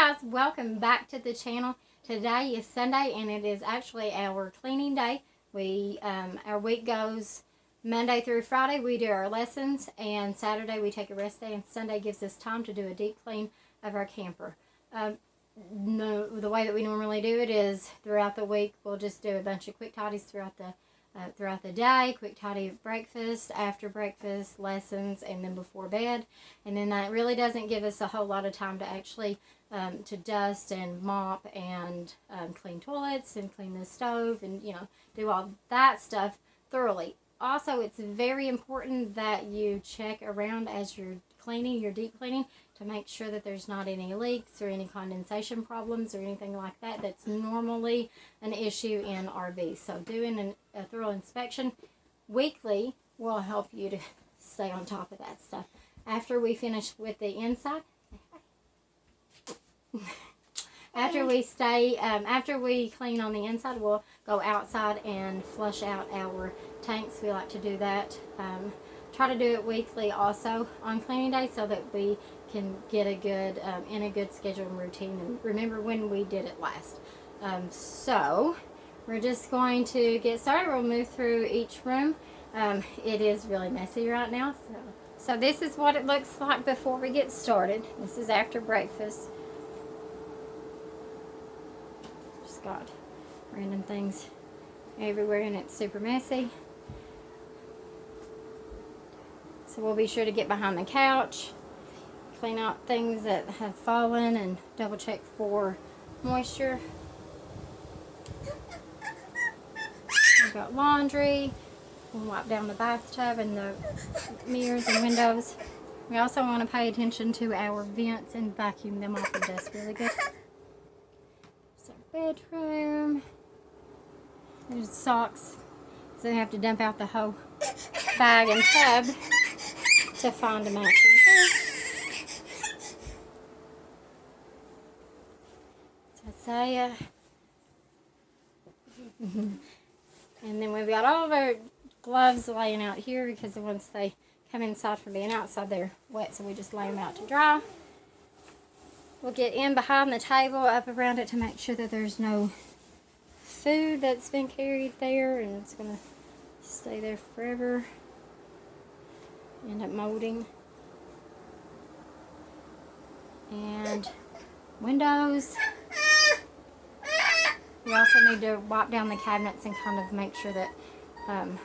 guys, welcome back to the channel. Today is Sunday and it is actually our cleaning day. Our week goes Monday through Friday. We do our lessons, and Saturday we take a rest day, and Sunday gives us time to do a deep clean of our camper. The way that we normally do it is throughout the week we'll just do a bunch of quick tidies throughout the day, quick tidy of breakfast, after breakfast, lessons, and then before bed. And then that really doesn't give us a whole lot of time to actually to dust and mop and clean toilets and clean the stove and, do all that stuff thoroughly. Also, it's very important that you check around as you're cleaning, your deep cleaning, to make sure that there's not any leaks or any condensation problems or anything like that. That's normally an issue in RVs. So doing a thorough inspection weekly will help you to stay on top of that stuff. After we finish with the inside, after we clean on the inside, we'll go outside and flush out our tanks. We like to do that. Try to do it weekly also on cleaning day so that we can get a good schedule and routine and remember when we did it last. So we're just going to get started. We'll move through each room. It is really messy right now. So this is what it looks like before we get started. This is after breakfast. Just got random things everywhere and it's super messy. So we'll be sure to get behind the couch, clean out things that have fallen, and double check for moisture. We've got laundry. We'll wipe down the bathtub and the mirrors and windows. We also want to pay attention to our vents and vacuum them off and dust really good. There's our bedroom. There's socks. So we have to dump out the whole bag and tub to find a matching pair. And then we've got all of our gloves laying out here because once they come inside from being outside, they're wet, so we just lay them out to dry. We'll get in behind the table, up around it, to make sure that there's no food that's been carried there and it's going to stay there forever. End up molding. And windows. We also need to wipe down the cabinets and kind of make sure that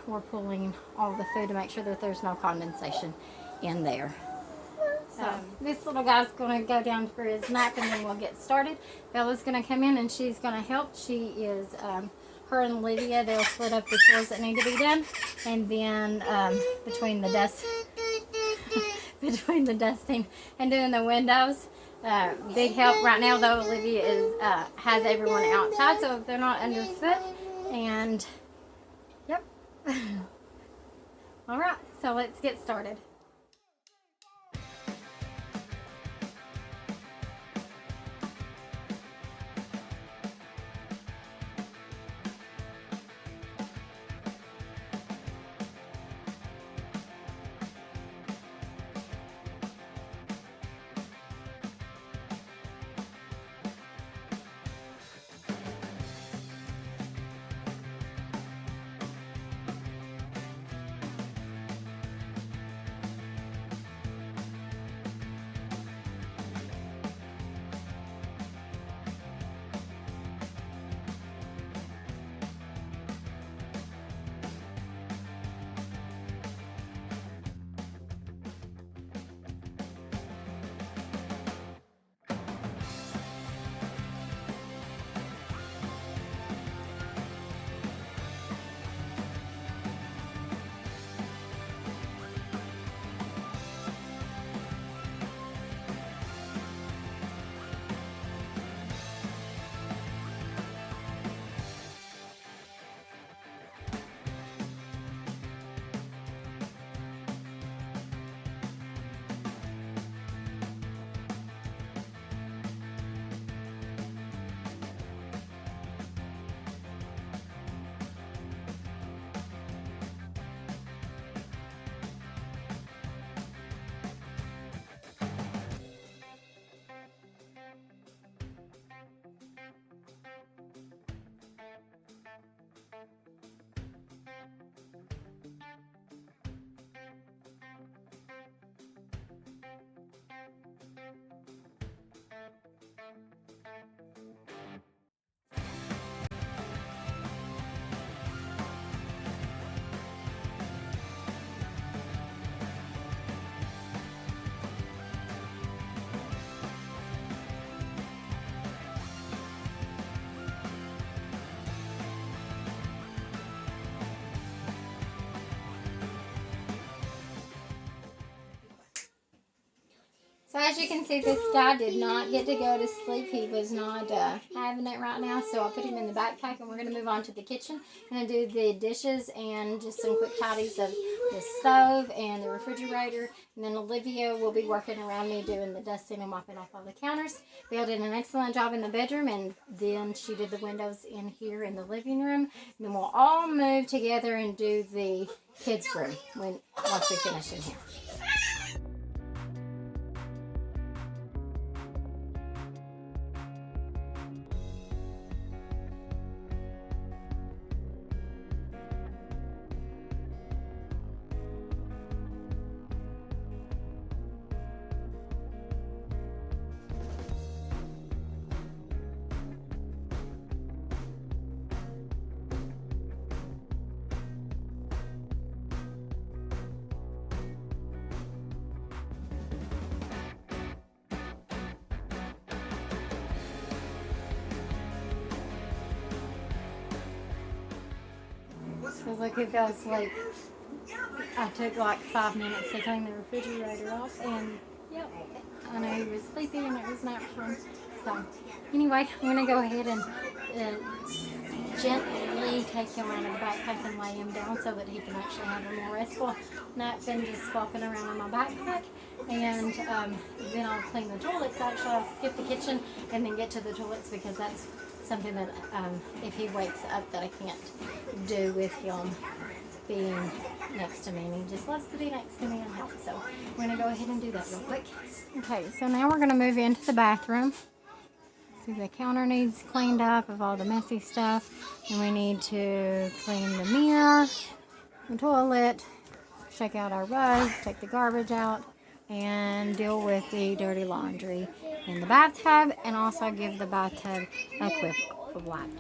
we're pulling all the food to make sure that there's no condensation in there. So this little guy's going to go down for his nap and then we'll get started. Bella's going to come in and she's going to help. She is, her and Olivia, they'll split up the chores that need to be done. And then between the dusting and doing the windows, big help right now though. Olivia has everyone outside so they're not underfoot. And yep. All right, so let's get started. So as you can see, this guy did not get to go to sleep. He was not having it right now, so I put him in the backpack, and we're going to move on to the kitchen. I'm going to do the dishes and just some quick tidies of the stove and the refrigerator, and then Olivia will be working around me doing the dusting and mopping off all the counters. Bill did an excellent job in the bedroom, and then she did the windows in here in the living room. And then we'll all move together and do the kids' room once we finish in here. So look, he fell asleep. I took like 5 minutes to clean the refrigerator off, and yep, I know he was sleepy and it was nap time. So anyway, I'm going to go ahead and gently take him out of the backpack and lay him down so that he can actually have a more restful nap than just flopping around in my backpack. And then I'll clean the toilets. Actually, I'll skip the kitchen and then get to the toilets, because that's something that if he wakes up that I can't do with him being next to me, and he just loves to be next to me and help. So we're going to go ahead and do that real quick. Okay, so now we're going to move into the bathroom. See, the counter needs cleaned up of all the messy stuff, and we need to clean the mirror, the toilet, check out our rug, take the garbage out, and deal with the dirty laundry in the bathtub, and also give the bathtub a quick wipe.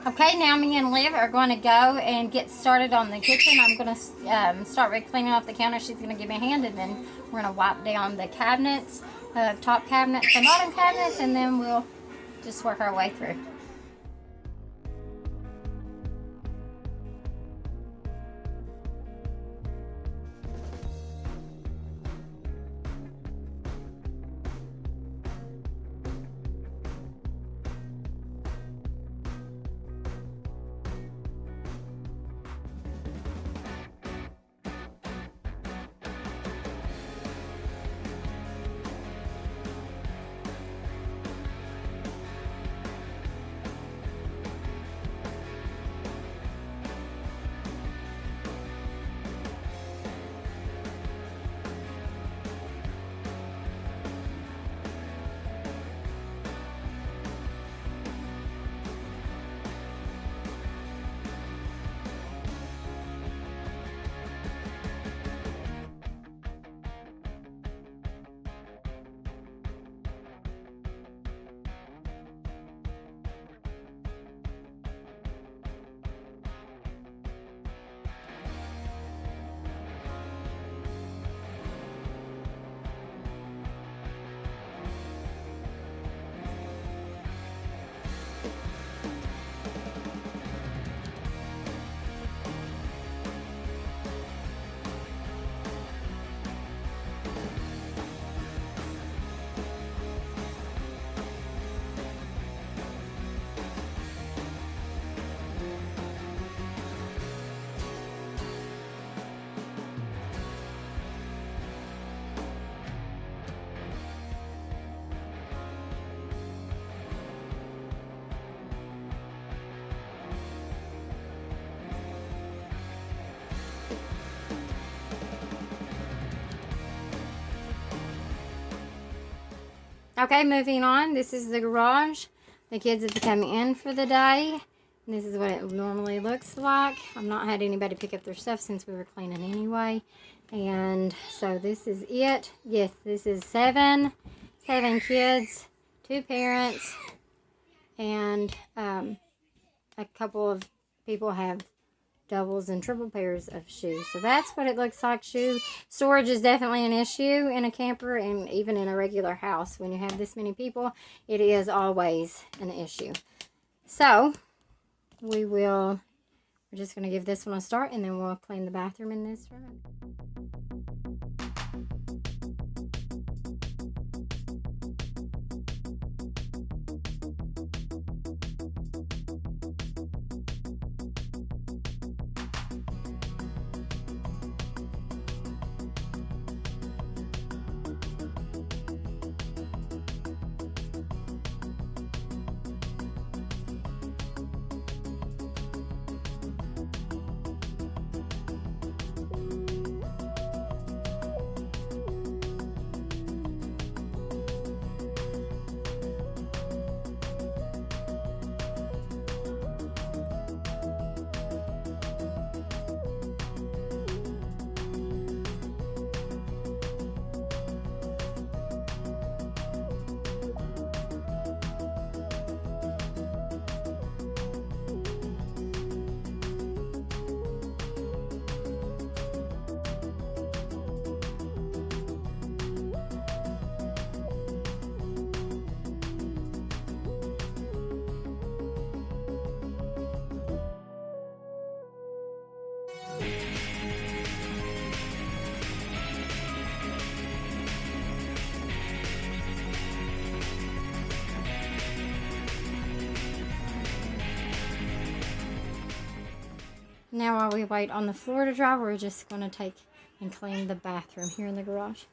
Okay, now me and Liv are going to go and get started on the kitchen. I'm going to start with cleaning off the counter. She's going to give me a hand, and then we're going to wipe down the cabinets, top cabinets and bottom cabinets, and then we'll just work our way through. Okay, moving on. This is the garage. The kids have come in for the day. And this is what it normally looks like. I've not had anybody pick up their stuff since we were cleaning anyway. And so this is it. Yes, this is seven kids, 2 parents, and a couple of people have doubles and triple pairs of shoes. So that's what it looks like. Shoe storage is definitely an issue in a camper and even in a regular house. When you have this many people, it is always an issue. So we're just going to give this one a start, and then we'll clean the bathroom in this room. Now while we wait on the floor to dry, we're just going to take and clean the bathroom here in the garage.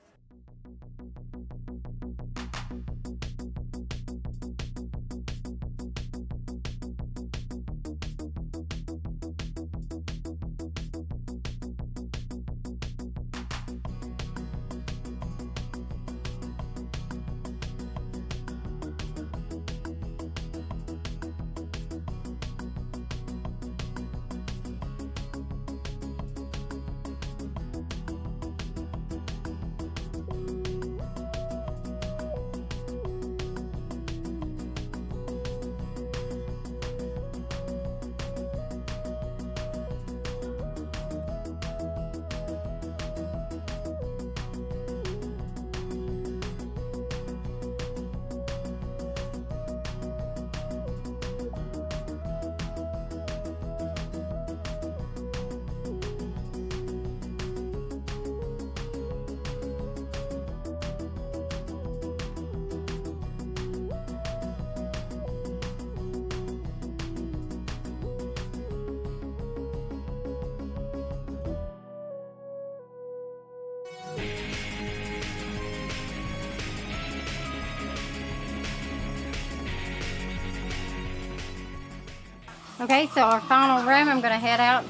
Okay, so our final room, I'm going to head up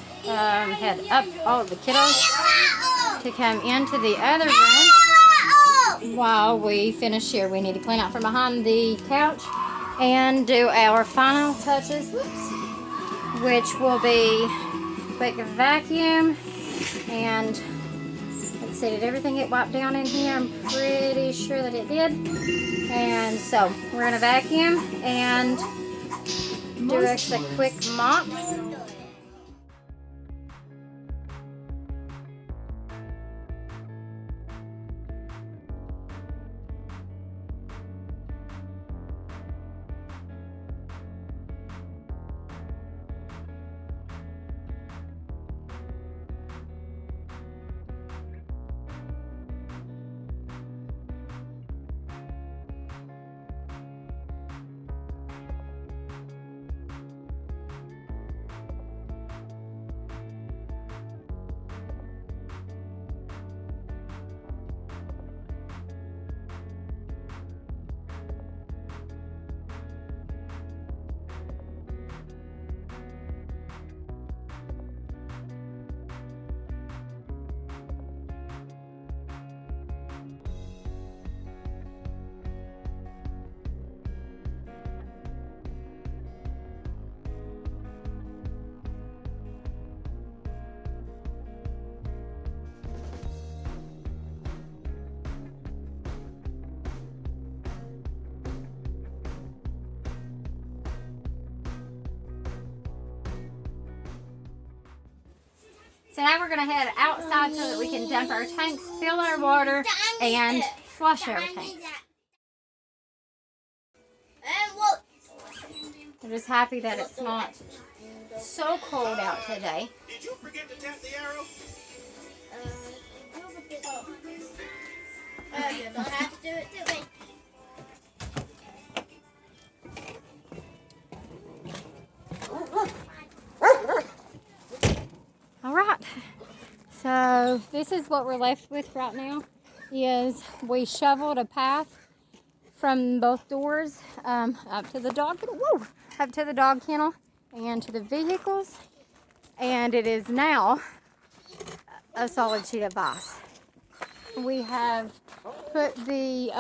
all of the kiddos to come into the other room. While we finish here, we need to clean out from behind the couch and do our final touches, which will be quick vacuum. And let's see, did everything get wiped down in here? I'm pretty sure that it did. And so we're going to vacuum and do just a quick mop. So now we're going to head outside so that we can dump our tanks, fill our water, and flush our tanks. I'm just happy that it's not so cold out today. Did you forget to tap the arrow? You don't have to do it to me. All right. So this is what we're left with right now. Is we shoveled a path from both doors up to the dog kennel and to the vehicles, and it is now a solid sheet of ice. We have put the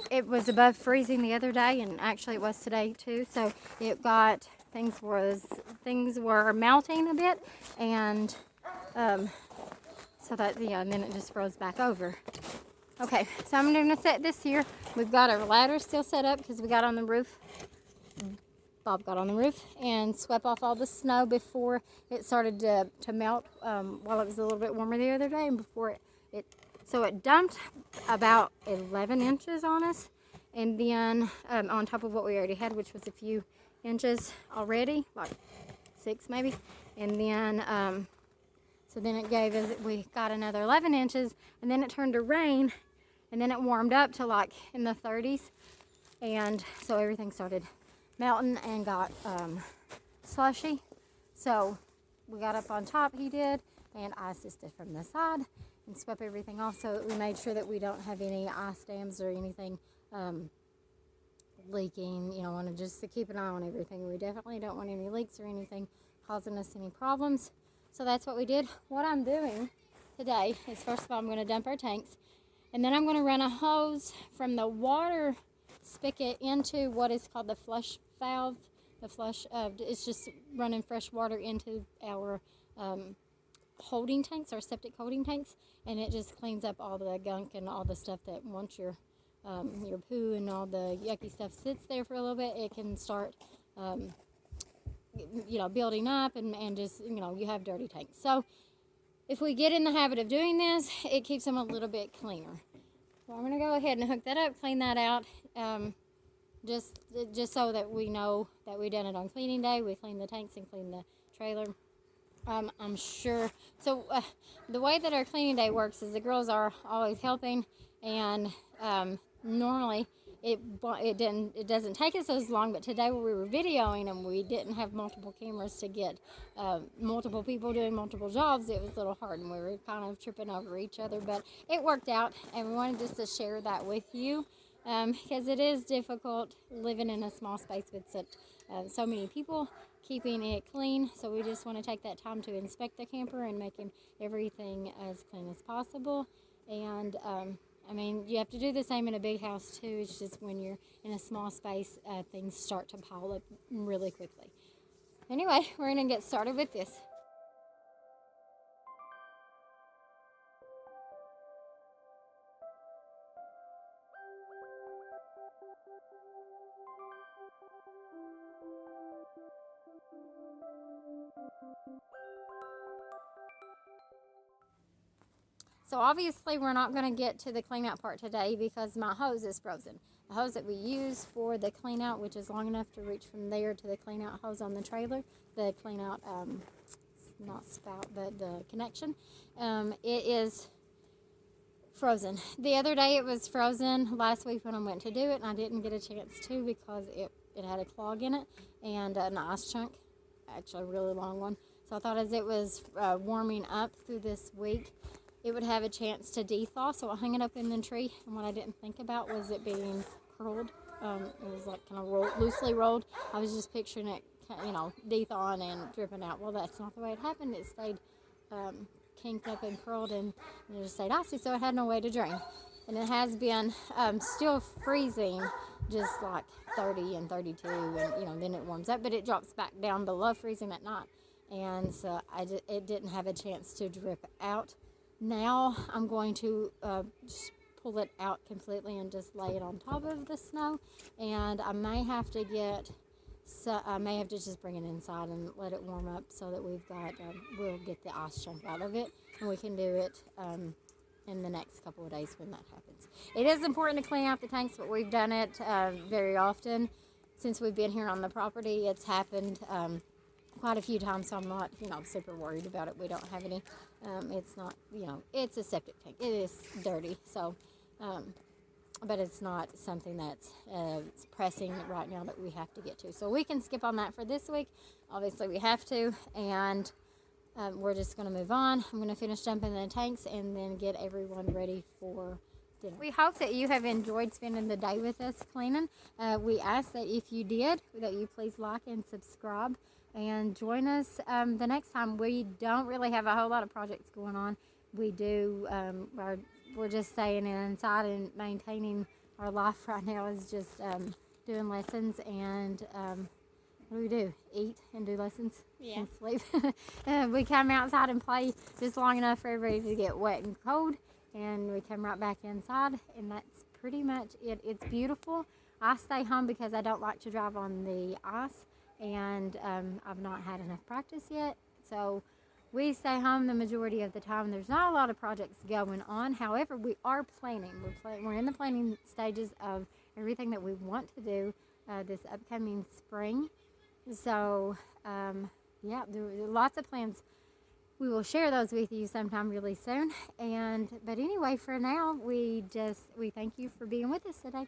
it was above freezing the other day, and actually it was today too, so it got things were melting a bit, and so that and then it just froze back over. Okay, so I'm going to set this here. We've got our ladder still set up because we got on the roof. Bob got on the roof and swept off all the snow before it started to melt while it was a little bit warmer the other day, and before so it dumped about 11 inches on us, and then on top of what we already had, which was a few inches already, like 6 maybe, and then so then it gave us, we got another 11 inches, and then it turned to rain, and then it warmed up to like in the 30s, and so everything started melting and got slushy. So we got up on top, he did, and I assisted from the side and swept everything off, so that we made sure that we don't have any ice dams or anything leaking. You know, want to just to keep an eye on everything. We definitely don't want any leaks or anything causing us any problems. So that's what we did. What I'm doing today is, first of all, I'm going to dump our tanks, and then I'm going to run a hose from the water spigot into what is called the flush valve. The flush, it's just running fresh water into our holding tanks, our septic holding tanks, and it just cleans up all the gunk and all the stuff that once your poo and all the yucky stuff sits there for a little bit, it can start building up and just, you have dirty tanks. So if we get in the habit of doing this, it keeps them a little bit cleaner. So I'm going to go ahead and hook that up, clean that out, just so that we know that we done it on cleaning day. We clean the tanks and clean the trailer. I'm sure. So the way that our cleaning day works is the girls are always helping, and normally it doesn't take us as long, but today when we were videoing and we didn't have multiple cameras to get multiple people doing multiple jobs, it was a little hard, and we were kind of tripping over each other, but it worked out, and we wanted just to share that with you, because it is difficult living in a small space with so many people, keeping it clean. So we just want to take that time to inspect the camper and making everything as clean as possible. And you have to do the same in a big house too. It's just when you're in a small space, things start to pile up really quickly. Anyway, we're going to get started with this. So obviously we're not going to get to the clean out part today because my hose is frozen. The hose that we use for the clean out, which is long enough to reach from there to the clean out hose on the trailer, the clean out, not spout, but the connection, it is frozen. The other day it was frozen. Last week when I went to do it, and I didn't get a chance to because it had a clog in it and an ice chunk, actually a really long one. So I thought as it was warming up through this week, it would have a chance to de-thaw, so I hung it up in the tree, and what I didn't think about was it being curled. It was like kind of loosely rolled. I was just picturing it, de-thawing and dripping out. Well, that's not the way it happened. It stayed kinked up and curled, and it just stayed icy, so it had no way to drain. And it has been still freezing, just like 30 and 32, and then it warms up, but it drops back down below freezing at night, and so it didn't have a chance to drip out. Now I'm going to just pull it out completely and just lay it on top of the snow, and I may have to get So I may have to just bring it inside and let it warm up so that we've got, we'll get the ice chunk out of it, and we can do it in the next couple of days when that happens. It is important to clean out the tanks, but we've done it very often since we've been here on the property. It's happened quite a few times, so I'm not, super worried about it. We don't have any. It's not, it's a septic tank. It is dirty, so, but it's not something that's pressing right now that we have to get to. So we can skip on that for this week. Obviously, we have to, and we're just going to move on. I'm going to finish dumping the tanks and then get everyone ready for dinner. We hope that you have enjoyed spending the day with us cleaning. We ask that if you did, that you please like and subscribe and join us the next time. We don't really have a whole lot of projects going on. We do, we're just staying inside and maintaining our life right now is just doing lessons and what do? Eat and do lessons and sleep. We come outside and play just long enough for everybody to get wet and cold, and we come right back inside, and that's pretty much it. It's beautiful. I stay home because I don't like to drive on the ice, and I've not had enough practice yet, so we stay home the majority of the time. There's not a lot of projects going on. However, we are planning. We're in the planning stages of everything that we want to do this upcoming spring. So, yeah, there are lots of plans. We will share those with you sometime really soon. But anyway, for now, we thank you for being with us today.